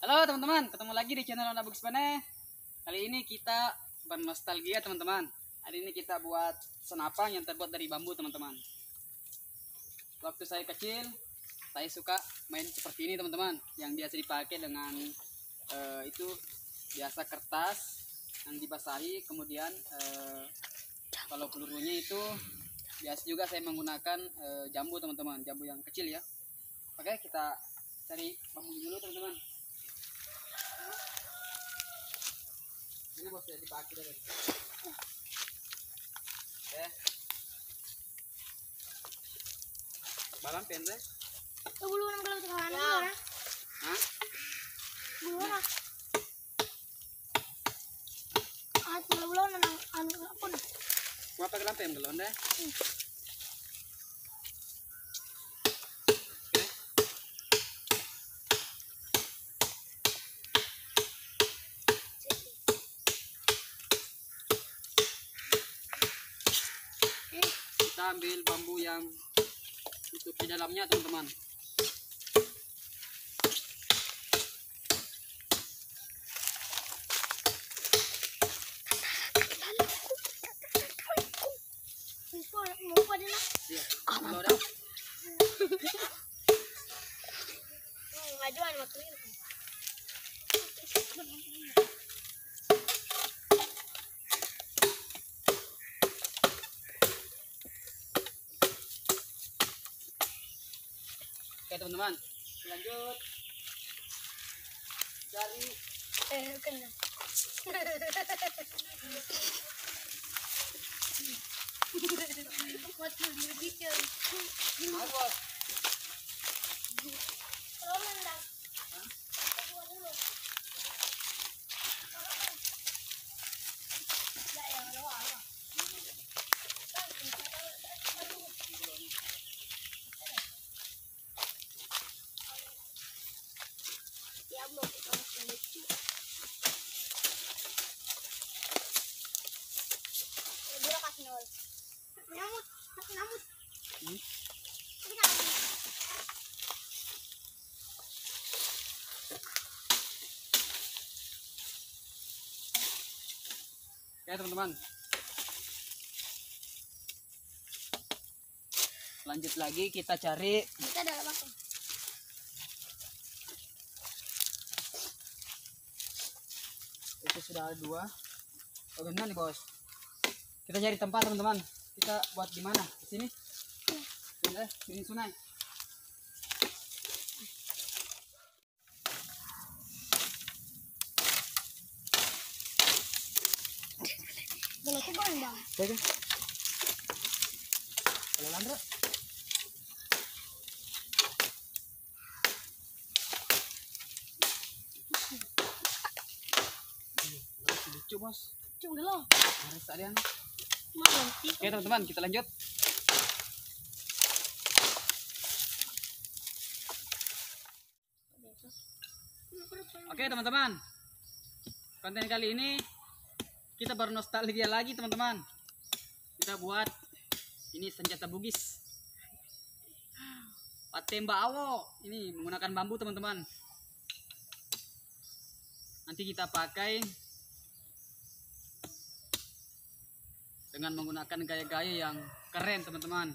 Halo teman-teman, ketemu lagi di channel Ona Bugs Pane. Kali ini kita bernostalgia teman-teman. Hari ini kita buat senapang yang terbuat dari bambu teman-teman. Waktu saya kecil, saya suka main seperti ini teman-teman. Yang biasa dipakai dengan itu biasa kertas yang dibasahi. Kemudian kalau pelurunya itu biasa juga saya menggunakan jambu teman-teman, jambu yang kecil ya. Oke, kita cari bambu dulu teman-teman. Ini bos ya dipakai tadi. Oke. Balam pendek. Buluan kalau sekarang ya. Hah? Buluan. Buluan anu apa nih? Gua pakai lampu belum deh. Kita ambil bambu yang untuk di dalamnya teman-teman. Iya, kalau ada. Ngajuan waktu ini. Oke teman-teman, lanjut cari Kena. Waktu gitu. bos. Nyamut. Oke teman-teman, lanjut lagi kita cari. Kita dalam apa? Itu sudah ada 2. Oh benar nih bos. Kita cari tempat teman-teman. Kita buat di mana? Di sini? Di sungai. Boleh coba bang? Oke. Kalau Landra? Lucu bos. Cuma lo. Harus kalian. Nanti. Oke teman-teman, kita lanjut. Oke teman-teman, konten kali ini kita bernostalgia lagi teman-teman. Kita buat ini senjata bugis patemba awo, ini menggunakan bambu teman-teman. Nanti kita pakai dengan menggunakan gaya-gaya yang keren teman-teman.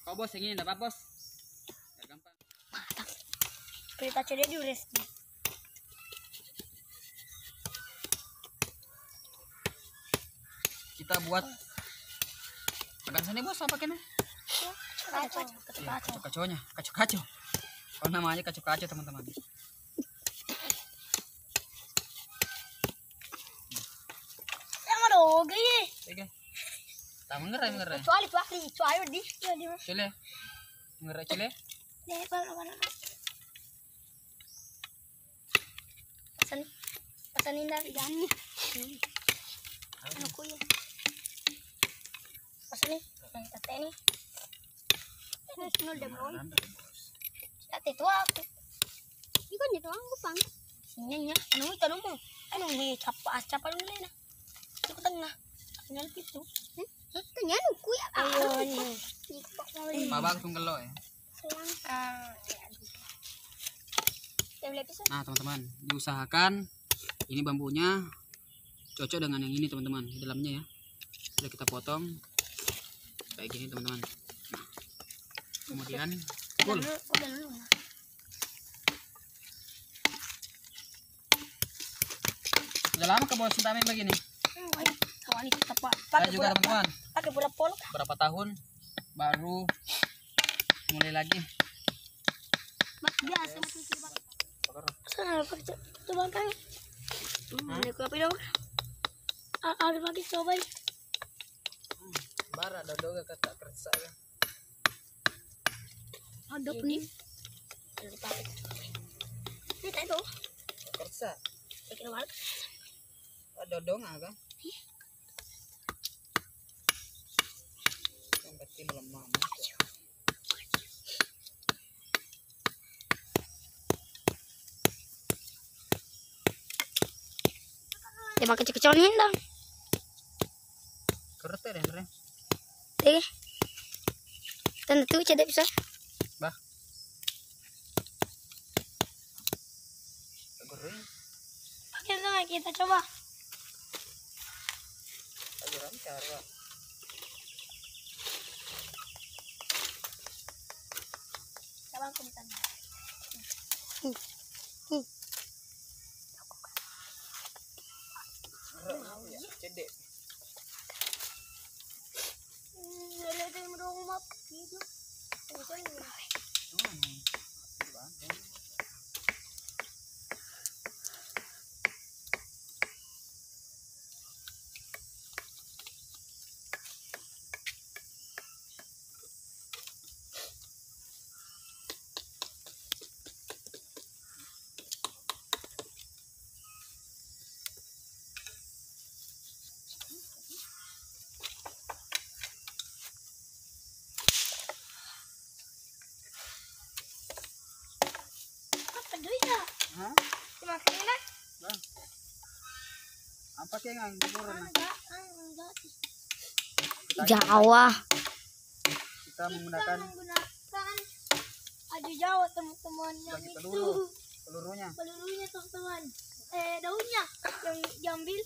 Kau bos yang ini enggak apa bos? Ya, gampang. Kita cari di res. Kita buat agak sana bos apa kena? Kacau-kacaunya, kacau-kacau. Oh namanya kacau-kacau teman-teman. Yang ada oge. Oke. Tak mengerai. Kecuali di. Cile. Mengerai cile. Deh, mana? Pesanin dari Jani. Aku ya. Pesanin yang tete nih. Ini semua udah mau. Tete itu aku. Ini kan itu aku pang. Nya. Anu itu mau. Anu di capa dulu na. Itu tengah. Tinggal itu. Tanya aku ya. Babak tunggelo ya. Nah teman-teman, diusahakan ini bambunya cocok dengan yang ini teman-teman, di dalamnya ya. Sudah kita potong kayak gini teman-teman. Nah, kemudian pukul. Udah lama ke bos main begini? Saya juga teman-teman. Pakai bola Berapa tahun baru mulai lagi. Biasa. Sana coba kan. Ini kopi dong. Ada lagi coba. Bara dodo kata kerja ya. Ada nih. Ini tak itu. Kerja. Bikin banget. Dodo nggak kan? Yang penting lemah. Dia pakai kecil-kecil nih dong. Kereta deh, Andre. Oke. Tentu tidak bisa. Bah. Goreng. Pakai sama kita coba. Lagi lancar, Pak. Coba aku bisa. Cedek. Ada yang rumah gitu. Apa duitnya? Hah? Cuma kena. Bang. Apa sih yang turun? Enggak. Kita Jawa. Kita menggunakan aju Jawa teman-teman yang bagi itu pelurunya. pelurunya teman-teman. Daunnya yang diambil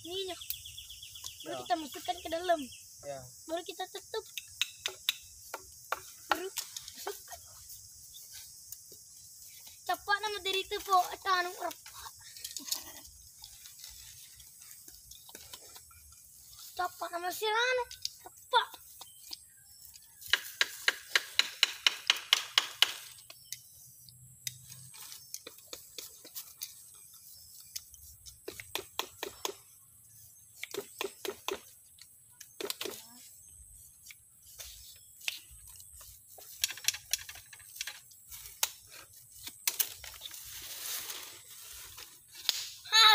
ininya. Baru Ya. kita masukkan ke dalam. Ya. Baru kita tutup. Baru masukkan. Cepat nama dari itu po anu cepat nama sirano. Cepat.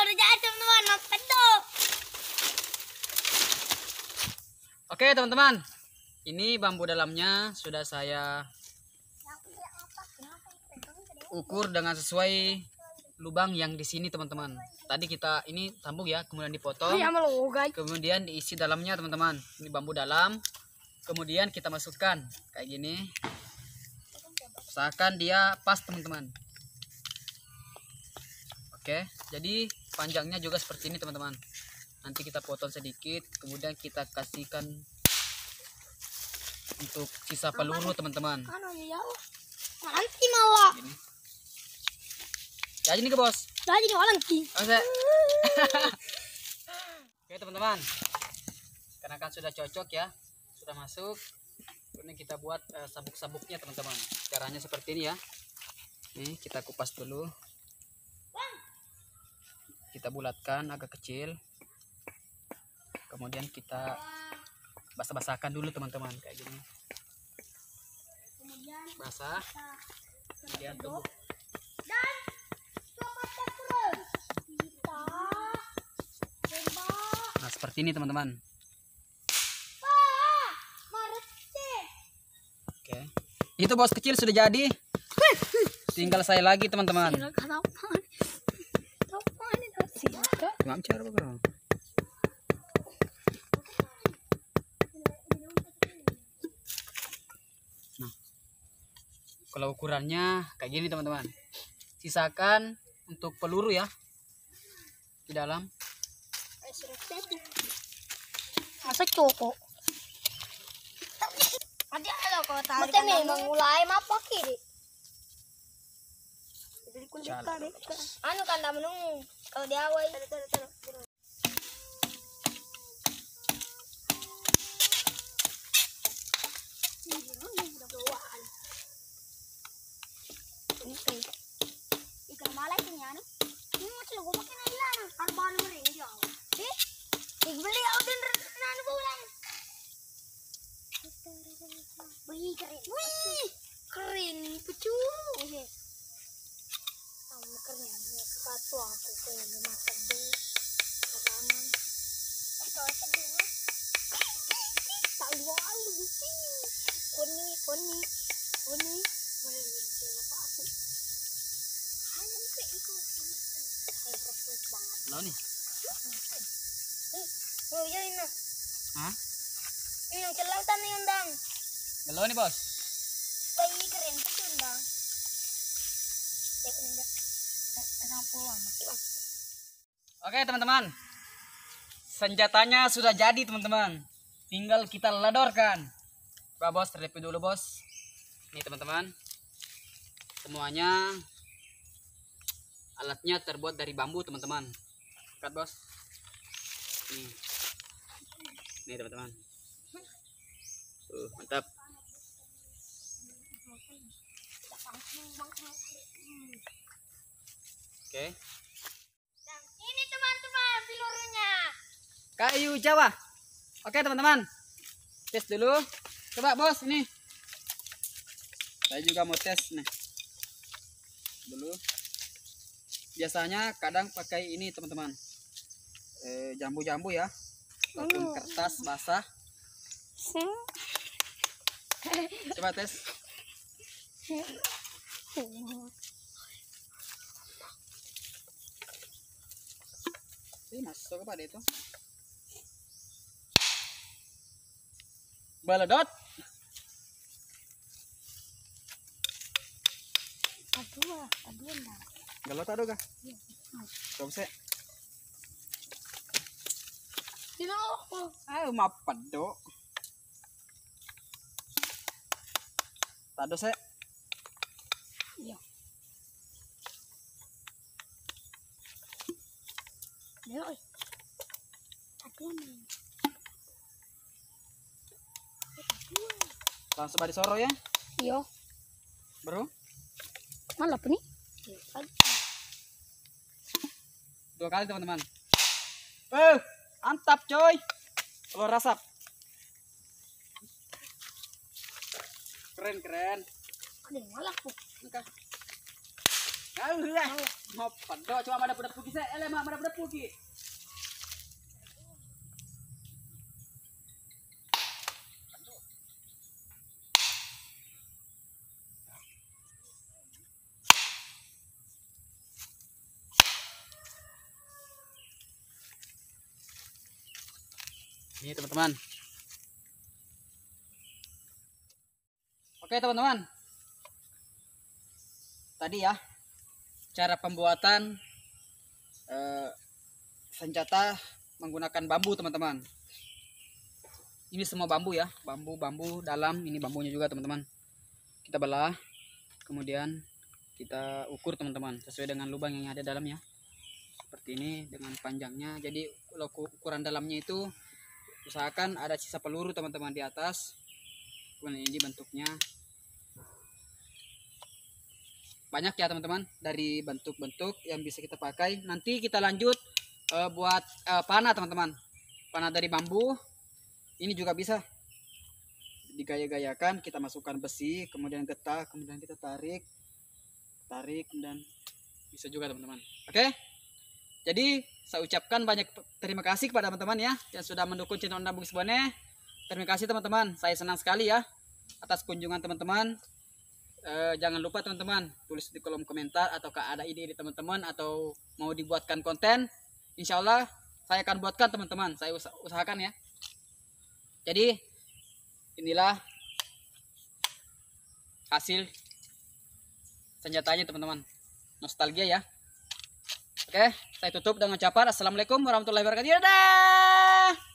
Udah jadi teman-teman, makan tuh. Oke teman-teman, ini bambu dalamnya sudah saya ukur dengan sesuai lubang yang di sini teman-teman. Tadi kita ini sambung ya, kemudian dipotong, Malu guys. kemudian diisi dalamnya teman-teman. Ini bambu dalam, kemudian kita masukkan kayak gini. Usahakan dia pas teman-teman. Oke, jadi panjangnya juga seperti ini teman-teman. Nanti kita potong sedikit, kemudian kita kasihkan untuk sisa peluru teman-teman. Anu ya. Nanti malah. Gini. Jadi ini ke bos. Jadi orang ki. Oke. Oke teman-teman, karena kan sudah cocok ya, sudah masuk. Ini kita buat sabuk-sabuknya teman-teman. Caranya seperti ini ya. Nih kita kupas dulu. Kita bulatkan agak kecil. Kemudian kita basah-basahkan dulu teman-teman kayak gini. Basah. Kemudian tumbuk. Dan coba terus. Kita tembak. Nah seperti ini teman-teman. Oke. Itu bos kecil sudah jadi. Tinggal saya lagi teman-teman. Nggak cara apa? Nah, kalau ukurannya kayak gini teman-teman. sisakan untuk peluru ya di dalam. Masa cukup? Ada kalau kau tarik memang mulai apa kiri? Anu kan dah menunggu kalau dia awal. Ikan malai punya anu. Ini macam gue pakai nailan, harban mering dia. Beli audin nanu bulan. Wih keren. Wih keren pucu. Kamu keren. Sepatu aku kayak masak dulu. Karangan. Kalau sedih. Tak luar lebih koni. Apa aku? Lo nih. Oh iya ini. Hah? Ini celang tanah undang. Gelo nih bos. Bayi keren itu undang. Ya enggak. Pulang. Oke teman-teman, senjatanya sudah jadi teman-teman. Tinggal kita ledorkan. Coba bos, terlebih dulu bos. Ini teman-teman, semuanya alatnya terbuat dari bambu teman-teman. Lihat bos. Nih teman-teman. Mantap. Oke. Ini teman-teman pelurunya. Kayu Jawa. Oke teman-teman, tes dulu. Coba bos ini. Saya juga mau tes nih. Dulu. Biasanya kadang pakai ini teman-teman. Jambu-jambu ya. Ataupun kertas basah. Coba tes. Masuk kepada itu. Baledot. Aduh enggak. Galot aduh kah? Coba sih. Ayo mapat do. Tado sih. Iya. Ayo. Langsung pada soro ya. Iya. Bro. Malah apa nih? 2 kali teman-teman. Mantap coy. Telur rasap. Keren. Ada malah aku. Enggak. Lah. Mau pedo cuma ada budak puki saya. Mah ada budak puki. Ini teman-teman. Oke teman-teman. Tadi ya cara pembuatan senjata menggunakan bambu teman-teman. Ini semua bambu ya, bambu dalam. Ini bambunya juga teman-teman. Kita belah, kemudian kita ukur teman-teman sesuai dengan lubang yang ada dalamnya. Seperti ini dengan panjangnya. Jadi kalau ukuran dalamnya itu usahakan ada sisa peluru teman-teman di atas. Kemudian ini bentuknya banyak ya teman-teman, dari bentuk-bentuk yang bisa kita pakai. Nanti kita lanjut buat panah teman-teman. Panah dari bambu ini juga bisa digaya-gayakan. Kita masukkan besi, kemudian getah, kemudian kita tarik, kemudian bisa juga teman-teman. Oke, jadi saya ucapkan banyak terima kasih kepada teman-teman ya yang sudah mendukung channel Nabung Sebone. Terima kasih teman-teman, saya senang sekali ya atas kunjungan teman-teman. Jangan lupa teman-teman tulis di kolom komentar ataukah ada ide-ide teman-teman atau mau dibuatkan konten. Insya Allah saya akan buatkan teman-teman, saya usahakan ya. Jadi inilah hasil senjatanya teman-teman. nostalgia ya. Oke, saya tutup dengan ucapan assalamualaikum warahmatullahi wabarakatuh. Dadah.